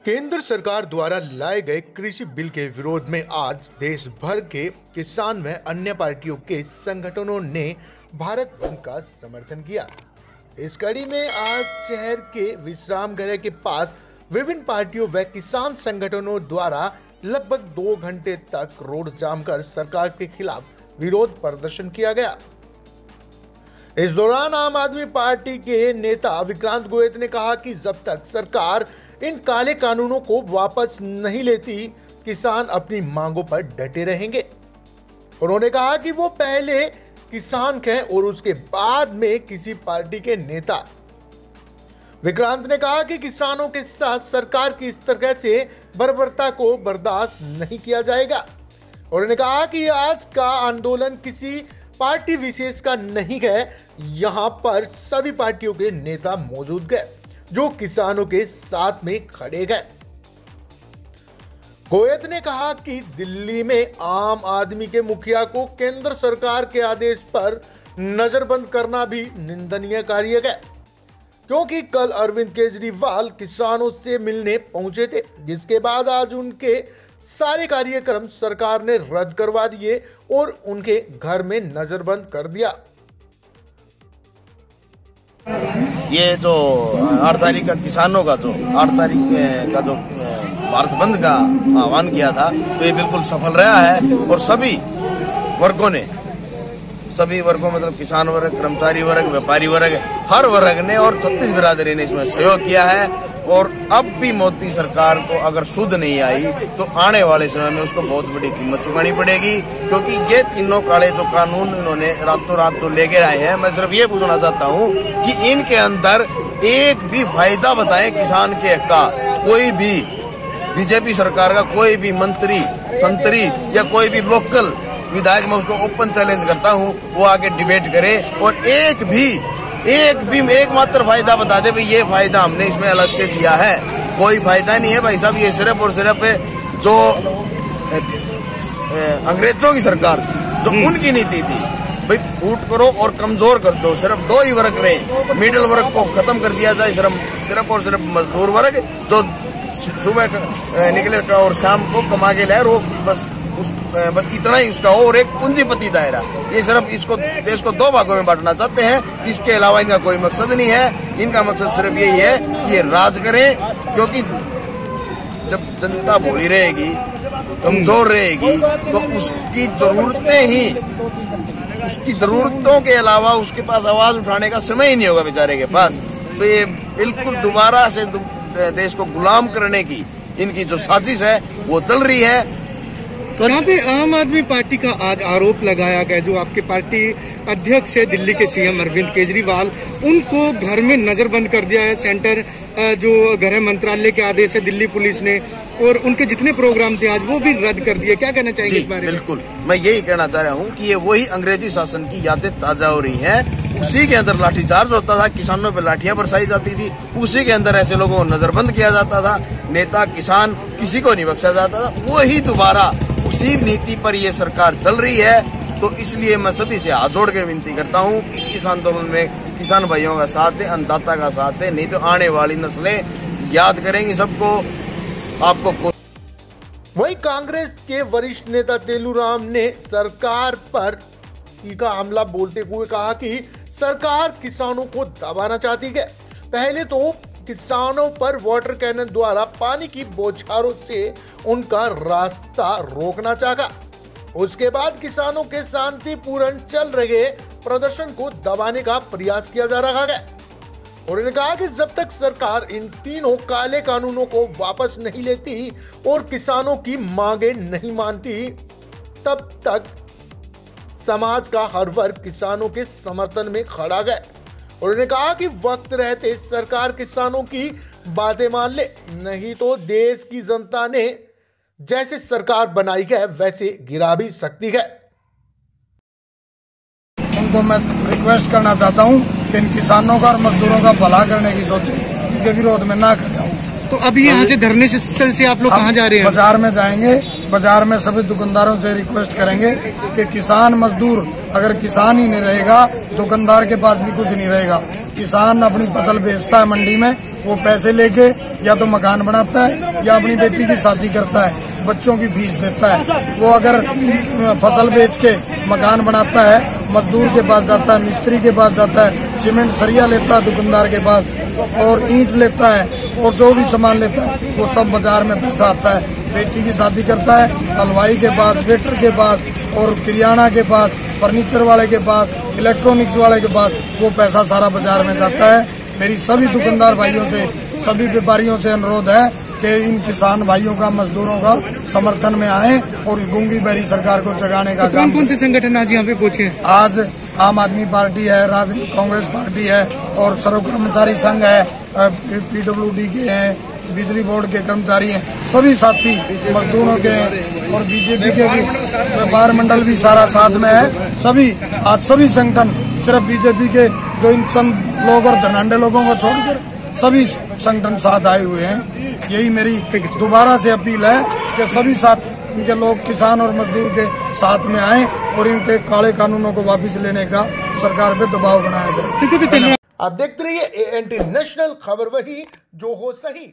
केंद्र सरकार द्वारा लाए गए कृषि बिल के विरोध में आज देश भर के किसान व अन्य पार्टियों के संगठनों ने भारत बंद का समर्थन किया। इस कड़ी में आज शहर के विश्राम गृह के पास विभिन्न पार्टियों व किसान संगठनों द्वारा लगभग 2 घंटे तक रोड जाम कर सरकार के खिलाफ विरोध प्रदर्शन किया गया। इस दौरान आम आदमी पार्टी के नेता विक्रांत गोयत ने कहा कि जब तक सरकार इन काले कानूनों को वापस नहीं लेती, किसान अपनी मांगों पर डटे रहेंगे। उन्होंने कहा कि वो पहले किसान हैं और उसके बाद में किसी पार्टी के नेता। विक्रांत ने कहा कि किसानों के साथ सरकार की इस तरह से बर्बरता को बर्दाश्त नहीं किया जाएगा। उन्होंने कहा कि आज का आंदोलन किसी पार्टी विशेष का नहीं है, यहाँ पर सभी पार्टियों के नेता मौजूद गए जो किसानों के साथ में खड़े गए। गोयत ने कहा कि दिल्ली में आम आदमी के मुखिया को केंद्र सरकार के आदेश पर नजरबंद करना भी निंदनीय कार्य है, क्योंकि कल अरविंद केजरीवाल किसानों से मिलने पहुंचे थे, जिसके बाद आज उनके सारे कार्यक्रम सरकार ने रद्द करवा दिए और उनके घर में नजरबंद कर दिया। ये जो 8 तारीख का किसानों का जो 8 तारीख का जो भारत बंद का आह्वान किया था, तो ये बिल्कुल सफल रहा है और सभी वर्गों मतलब किसान वर्ग, कर्मचारी वर्ग, व्यापारी वर्ग, हर वर्ग ने और 36 बिरादरी ने इसमें सहयोग किया है। और अब भी मोदी सरकार को अगर सुध नहीं आई तो आने वाले समय में उसको बहुत बड़ी कीमत चुकानी पड़ेगी, क्योंकि ये तीनों काले जो कानून इन्होंने रातों रात जो लेके आए हैं, मैं सिर्फ ये पूछना चाहता हूँ कि इनके अंदर एक भी फायदा बताएं किसान के हक का। कोई भी बीजेपी सरकार का कोई भी मंत्री संतरी या कोई भी लोकल विधायक, मैं उसको ओपन चैलेंज करता हूँ, वो आके डिबेट करे और एक मात्र फायदा बता दे भाई ये फायदा हमने इसमें अलग से दिया है। कोई फायदा नहीं है भाई साहब, ये सिर्फ और सिर्फ जो अंग्रेजों की सरकार थी, जो उनकी नीति थी, भाई फूट करो और कमजोर कर दो। सिर्फ 2 ही वर्ग रहे, मिडिल वर्ग को खत्म कर दिया जाए, सिर्फ और सिर्फ मजदूर वर्ग जो सुबह निकले और शाम को कमा के लाए, वो बस इतना ही उसका हो, और एक पूंजीपति दायरा। ये सिर्फ इसको देश को 2 भागों में बांटना चाहते हैं। इसके अलावा इनका कोई मकसद नहीं है। इनका मकसद सिर्फ यही है कि ये राज करें, क्योंकि जब जनता भोली रहेगी, कमजोर रहेगी, तो उसकी जरूरतों के अलावा उसके पास आवाज उठाने का समय ही नहीं होगा बेचारे के पास। तो ये बिल्कुल दोबारा से देश को गुलाम करने की इनकी जो साजिश है वो चल रही है। तो यहाँ पे आम आदमी पार्टी का आज आरोप लगाया गया, जो आपके पार्टी अध्यक्ष है दिल्ली के सीएम अरविंद केजरीवाल, उनको घर में नजरबंद कर दिया है सेंटर जो गृह मंत्रालय के आदेश है दिल्ली पुलिस ने, और उनके जितने प्रोग्राम थे आज वो भी रद्द कर दिए। क्या कहना चाहेंगे इस बारे में? बिल्कुल, मैं यही कहना चाह रहा हूँ कि ये वही अंग्रेजी शासन की यादें ताजा हो रही हैं। उसी के अंदर लाठीचार्ज होता था, किसानों पे लाठियां बरसाई जाती थी, उसी के अंदर ऐसे लोगों को नजरबंद किया जाता था, नेता किसान किसी को नहीं बख्शा जाता था। वही दोबारा उसी नीति पर ये सरकार चल रही है। तो इसलिए मैं सभी से हाथ जोड़ के विनती करता हूँ कि इस आंदोलन में किसान भाइयों का साथ है, अन्नदाता का साथ है, नहीं तो आने वाली नस्लें याद करेंगी सबको, आपको। वहीं कांग्रेस के वरिष्ठ नेता तेलूराम ने सरकार पर तीखा हमला बोलते हुए कहा कि सरकार किसानों को दबाना चाहती है। पहले तो किसानों पर वाटर कैनन द्वारा पानी की बौछारों से उनका रास्ता रोकना चाहा, उसके बाद किसानों के शांतिपूर्ण चल रहे प्रदर्शन को दबाने का प्रयास किया जा रहा है। उन्होंने कहा कि जब तक सरकार इन तीनों काले कानूनों को वापस नहीं लेती और किसानों की मांगे नहीं मानती, तब तक समाज का हर वर्ग किसानों के समर्थन में खड़ा है। उन्होंने कहा कि वक्त रहते सरकार किसानों की बातें मान ले, नहीं तो देश की जनता ने जैसे सरकार बनाई है वैसे गिरा भी सकती है। उनको मैं रिक्वेस्ट करना चाहता हूं कि इन किसानों का और मजदूरों का भला करने की सोचे, उनके विरोध में ना कर जाऊं। तो अभी यहाँ से धरने से आप लोग कहाँ जा रहे हैं? बाजार में जाएंगे। बाजार में सभी दुकानदारों से रिक्वेस्ट करेंगे कि किसान मजदूर, अगर किसान ही नहीं रहेगा दुकानदार के पास भी कुछ नहीं रहेगा। किसान अपनी फसल बेचता है मंडी में, वो पैसे लेके या तो मकान बनाता है या अपनी बेटी की शादी करता है, बच्चों की फीस देता है। वो अगर फसल बेच के मकान बनाता है, मजदूर के पास जाता है, मिस्त्री के पास जाता है, सीमेंट सरिया लेता है दुकानदार के पास, और ईंट लेता है, और जो भी सामान लेता है वो सब बाजार में पैसा आता है। बेटी की शादी करता है, हलवाई के पास, वेटर के पास, और किराना के पास, फर्नीचर वाले के पास, इलेक्ट्रॉनिक्स वाले के पास, वो पैसा सारा बाजार में जाता है। मेरी सभी दुकानदार भाइयों से, सभी व्यापारियों से अनुरोध है कि इन किसान भाइयों का, मजदूरों का समर्थन में आए और गूंगी बहरी सरकार को जगाने का काम। कौन से संगठन आज यहाँ पे पहुंचे? आज आम आदमी पार्टी है, कांग्रेस पार्टी है, और सर्व कर्मचारी संघ है, PWD के हैं, बिजली बोर्ड के कर्मचारी हैं, सभी साथी मजदूरों के हैं, और बीजेपी के भी व्यापार मंडल भी सारा साथ में है। सभी आज सभी संगठन, सिर्फ बीजेपी के जो इन चंद लोग और धनाढ्य लोगों को छोड़कर सभी संगठन साथ आए हुए हैं। यही मेरी दोबारा से अपील है कि सभी साथ इनके लोग, किसान और मजदूर के साथ में आए और इनके काले कानूनों को वापस लेने का सरकार पे दबाव बनाया जाए। आप देखते रहिए ANT नेशनल, खबर वही जो हो सही।